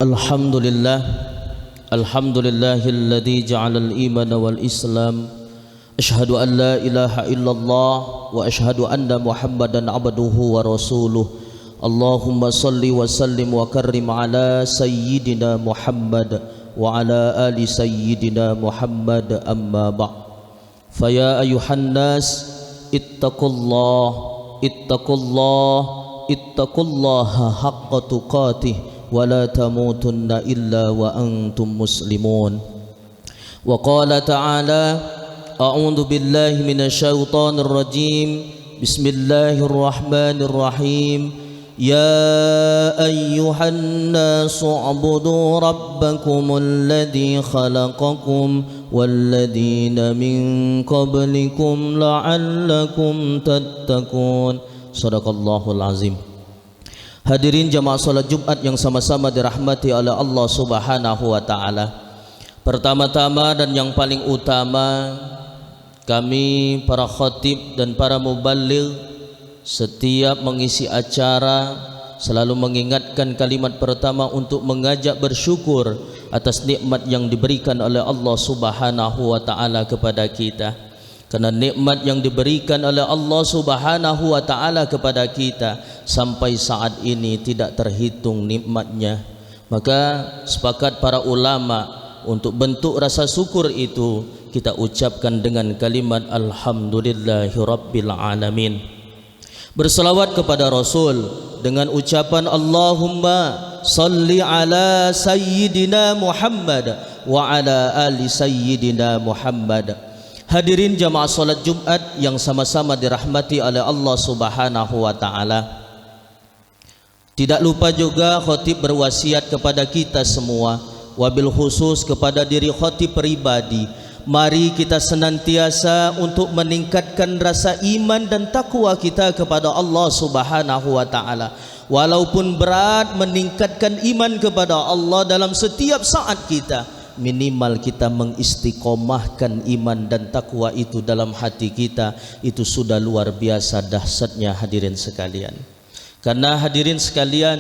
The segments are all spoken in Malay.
Alhamdulillah, alhamdulillahilladzi ja'alal iman wal islam. Asyhadu an la ilaha illallah wa asyhadu anna Muhammadan abduhu wa rasuluh. Allahumma salli wa sallim wa karrim ala sayyidina Muhammad wa ala ali sayyidina Muhammad, amma ba'. Faya ayuhan nas ittaqullah haqqa tuqatih wa la tamutunna illa wa antum muslimun. Wa qala ta'ala, a'udzu billahi minasyaitonir rajim. Bismillahirrahmanirrahim. Ya ayyuhan nasu ubudu rabbakumul ladzi khalaqakum walladzina min qablikum la'allakum tattaqun. Shadaqallahul azim. Hadirin jamaah salat Jumat yang sama-sama dirahmati oleh Allah Subhanahu wa taala. Pertama-tama dan yang paling utama, kami para khatib dan para muballigh setiap mengisi acara selalu mengingatkan kalimat pertama untuk mengajak bersyukur atas nikmat yang diberikan oleh Allah Subhanahu wa taala kepada kita. Karena nikmat yang diberikan oleh Allah Subhanahu wa taala kepada kita sampai saat ini tidak terhitung nikmatnya. Maka sepakat para ulama untuk bentuk rasa syukur itu kita ucapkan dengan kalimat alhamdulillahirabbil alamin. Berselawat kepada Rasul dengan ucapan Allahumma salli ala sayyidina Muhammad wa ala ali sayyidina Muhammad. Hadirin jamaah salat Jumat yang sama-sama dirahmati oleh Allah Subhanahu wa taala. Tidak lupa juga khatib berwasiat kepada kita semua, wabil khusus kepada diri khatib pribadi. Mari kita senantiasa untuk meningkatkan rasa iman dan takwa kita kepada Allah Subhanahu wa taala. Walaupun berat meningkatkan iman kepada Allah dalam setiap saat kita, minimal kita mengistiqomahkan iman dan takwa itu dalam hati kita. Itu sudah luar biasa dahsyatnya hadirin sekalian. Karena hadirin sekalian,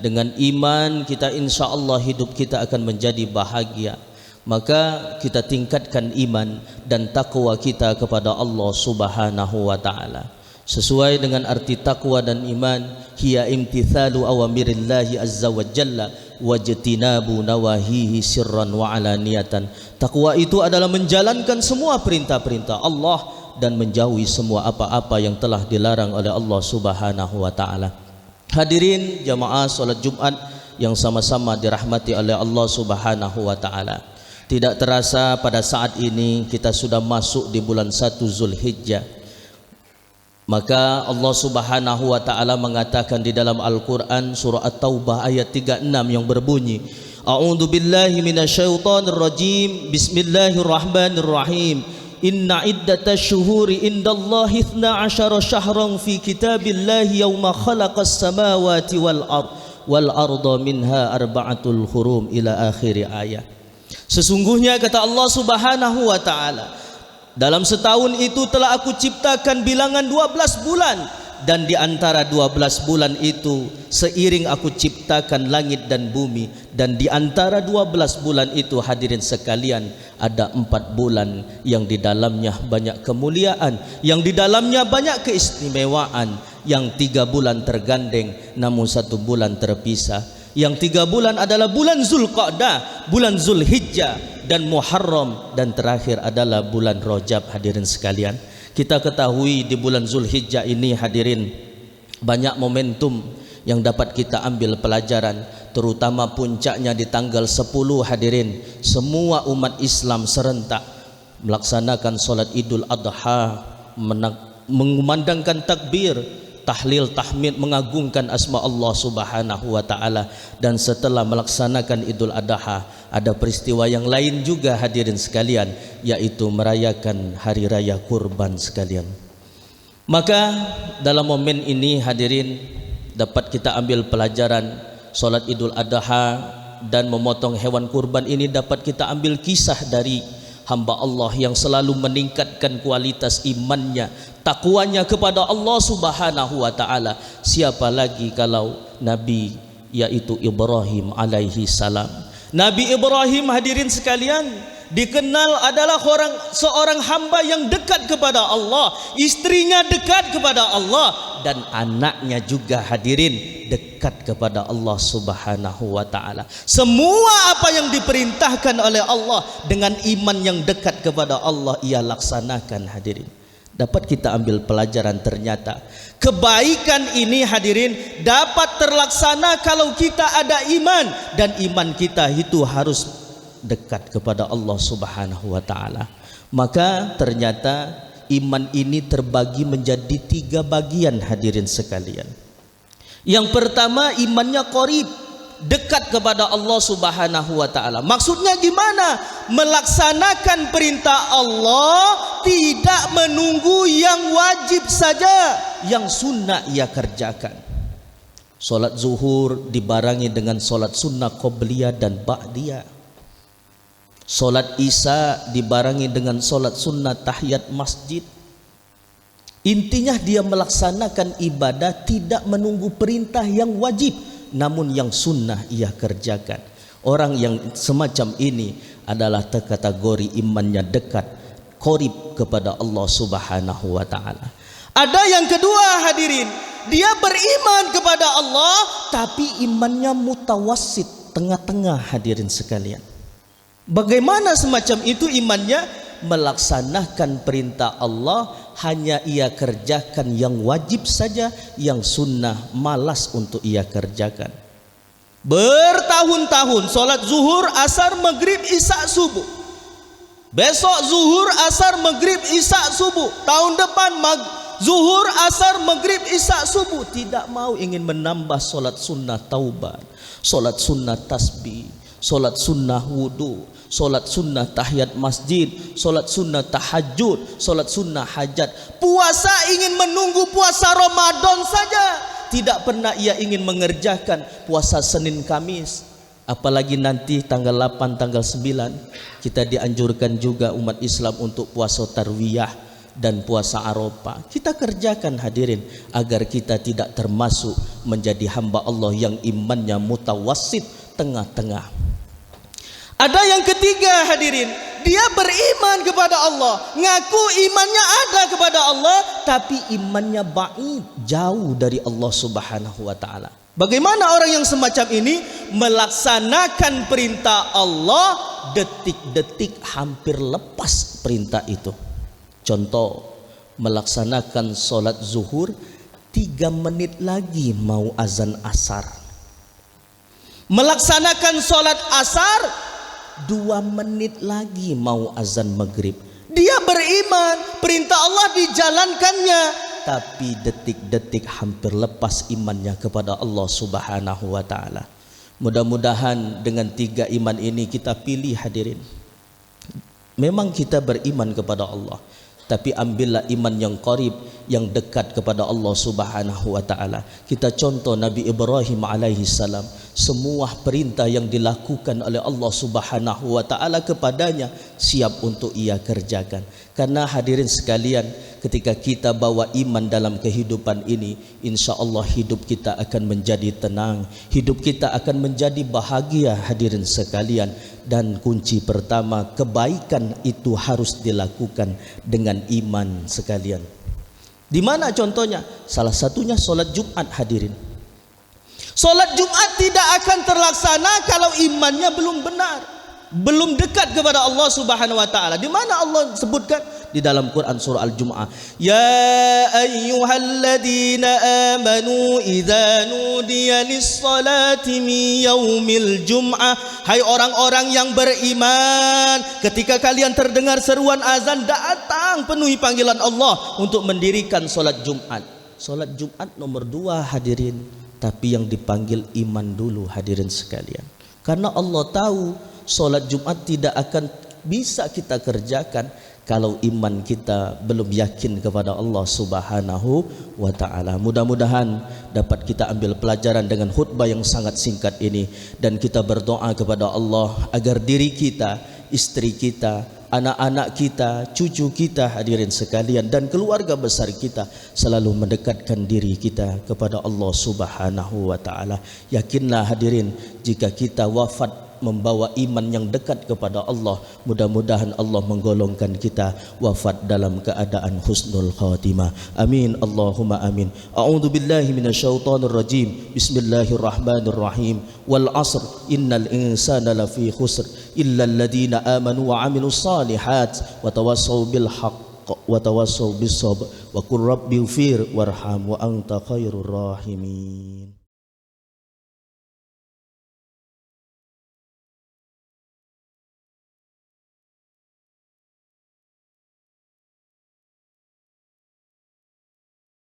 dengan iman kita insya Allah hidup kita akan menjadi bahagia. Maka kita tingkatkan iman dan takwa kita kepada Allah Subhanahu wa taala. Sesuai dengan arti takwa dan iman, hiya imtithalu awamirillahi azza wa jalla wajtinabu nawahihi sirran wa alaniyatan. Takwa itu adalah menjalankan semua perintah-perintah Allah dan menjauhi semua apa-apa yang telah dilarang oleh Allah Subhanahu wa taala. Hadirin jamaah salat Jumat yang sama-sama dirahmati oleh Allah Subhanahu wa taala. Tidak terasa pada saat ini kita sudah masuk di bulan 1 Zulhijjah. Maka Allah Subhanahu wa taala mengatakan di dalam Al-Qur'an surah At-Taubah ayat 36 yang berbunyi, a'udzu billahi minasyaitonir rajim. Bismillahirrahmanirrahim. Inna iddatash syuhuri indallahi 12 syahran fi kitabillahi yauma khalaqas samawati wal arda minha arba'atul hurum ila akhir ayat. Sesungguhnya kata Allah Subhanahu wa taala, dalam setahun itu telah aku ciptakan bilangan 12 bulan, dan di antara 12 bulan itu seiring aku ciptakan langit dan bumi, dan di antara 12 bulan itu hadirin sekalian ada 4 bulan yang di dalamnya banyak kemuliaan, yang di dalamnya banyak keistimewaan, yang 3 bulan tergandeng namun 1 bulan terpisah. Yang 3 bulan adalah bulan Zulqa'dah, bulan Zulhijjah dan Muharram, dan terakhir adalah bulan Rajab. Hadirin sekalian, kita ketahui di bulan Zulhijjah ini hadirin banyak momentum yang dapat kita ambil pelajaran, terutama puncaknya di tanggal 10 hadirin. Semua umat Islam serentak melaksanakan salat Idul Adha, mengumandangkan takbir, tahlil, tahmid, mengagungkan asma Allah Subhanahu wa taala. Dan setelah melaksanakan Idul Adha, ada peristiwa yang lain juga hadirin sekalian, yaitu merayakan hari raya kurban sekalian. Maka dalam momen ini hadirin dapat kita ambil pelajaran, salat Idul Adha dan memotong hewan kurban ini dapat kita ambil kisah dari hamba Allah yang selalu meningkatkan kualitas imannya, takwanya kepada Allah Subhanahu wa taala. Siapa lagi kalau Nabi yaitu Ibrahim alaihi salam. Nabi Ibrahim hadirin sekalian dikenal adalah seorang hamba yang dekat kepada Allah, istrinya dekat kepada Allah, dan anaknya juga hadirin dekat kepada Allah Subhanahu wa taala. Semua apa yang diperintahkan oleh Allah dengan iman yang dekat kepada Allah ia laksanakan hadirin. Dapat kita ambil pelajaran, ternyata kebaikan ini hadirin dapat terlaksana kalau kita ada iman, dan iman kita itu harus dekat kepada Allah Subhanahu wa taala. Maka ternyata iman ini terbagi menjadi 3 bagian hadirin sekalian. Yang pertama, imannya qarib, dekat kepada Allah Subhanahu wa taala. Maksudnya gimana? Melaksanakan perintah Allah, tidak menunggu yang wajib saja, yang sunnah ia kerjakan. Salat zuhur dibarengi dengan salat sunnah qabliyah dan ba'diyah. Salat isya dibarengi dengan salat sunnah tahiyat masjid. Intinya dia melaksanakan ibadah tidak menunggu perintah yang wajib, namun yang sunnah ia kerjakan. Orang yang semacam ini adalah kategori imannya dekat, qarib kepada Allah Subhanahu wa taala. Ada yang kedua hadirin, dia beriman kepada Allah tapi imannya mutawassit, tengah-tengah hadirin sekalian. Bagaimana semacam itu imannya? Melaksanakan perintah Allah, hanya ia kerjakan yang wajib saja, yang sunnah malas untuk ia kerjakan. Bertahun-tahun solat zuhur, asar, maghrib, isya, subuh. Besok zuhur, asar, maghrib, isya, subuh. Tahun depan zuhur, asar, maghrib, isya, subuh. Tidak mau ingin menambah solat sunnah taubat, solat sunnah tasbih, solat sunnah wudu, solat sunnah tahiyat masjid, solat sunnah tahajud, solat sunnah hajat. Puasa ingin menunggu puasa Ramadan saja, tidak pernah ia ingin mengerjakan puasa Senin Kamis. Apalagi nanti tanggal 8, tanggal 9 kita dianjurkan juga umat Islam untuk puasa tarwiyah dan puasa Arafah. Kita kerjakan hadirin, agar kita tidak termasuk menjadi hamba Allah yang imannya mutawassit, tengah-tengah. Ada yang ketiga hadirin, dia beriman kepada Allah, ngaku imannya ada kepada Allah, tapi imannya ba'id, jauh dari Allah Subhanahu wa taala. Bagaimana orang yang semacam ini? Melaksanakan perintah Allah, detik-detik hampir lepas perintah itu. Contoh, melaksanakan solat zuhur 3 menit lagi mau azan asar. Melaksanakan solat asar 2 menit lagi mau azan maghrib. Dia beriman, perintah Allah dijalankannya, tapi detik-detik hampir lepas imannya kepada Allah Subhanahu wa taala. Mudah-mudahan dengan 3 iman ini kita pilih hadirin. Memang kita beriman kepada Allah, tapi ambillah iman yang qarib, yang dekat kepada Allah Subhanahu wa taala. Kita contoh Nabi Ibrahim alaihi salam, semua perintah yang dilakukan oleh Allah Subhanahu wa taala kepadanya siap untuk ia kerjakan. Karena hadirin sekalian, ketika kita bawa iman dalam kehidupan ini, insya Allah hidup kita akan menjadi tenang, hidup kita akan menjadi bahagia hadirin sekalian. Dan kunci pertama, kebaikan itu harus dilakukan dengan iman sekalian. Di mana contohnya? Salah satunya solat Jumat hadirin. Solat Jumat tidak akan terlaksana kalau imannya belum benar, belum dekat kepada Allah Subhanahu wa taala. Di mana Allah sebutkan? Di dalam Quran surah Al-Jumu'ah, ya ayyuhalladzina amanu idza nudiya lis-salati min yaumil jum'ah. Hai orang-orang yang beriman, ketika kalian terdengar seruan azan, datang penuhi panggilan Allah untuk mendirikan solat Jumat. Solat Jumat nomor 2 hadirin, tapi yang dipanggil iman dulu hadirin sekalian. Karena Allah tahu solat Jumat tidak akan bisa kita kerjakan kalau iman kita belum yakin kepada Allah Subhanahu wa taala. Mudah-mudahan dapat kita ambil pelajaran dengan khutbah yang sangat singkat ini, dan kita berdoa kepada Allah agar diri kita, istri kita, anak-anak kita, cucu kita hadirin sekalian, dan keluarga besar kita selalu mendekatkan diri kita kepada Allah Subhanahu wa taala. Yakinlah hadirin, jika kita wafat membawa iman yang dekat kepada Allah, mudah-mudahan Allah menggolongkan kita wafat dalam keadaan husnul khatimah. Amin Allahumma amin. A'udzu billahi minasyaitonir rajim. Bismillahirrahmanirrahim. Wal 'asr innal insana lafi khusr illa alladziina amanu wa 'amilus shalihat wa tawassaw bil haqq wa tawassaw bis sabr wa qur rabbighfir warham wa anta khairur rahimin.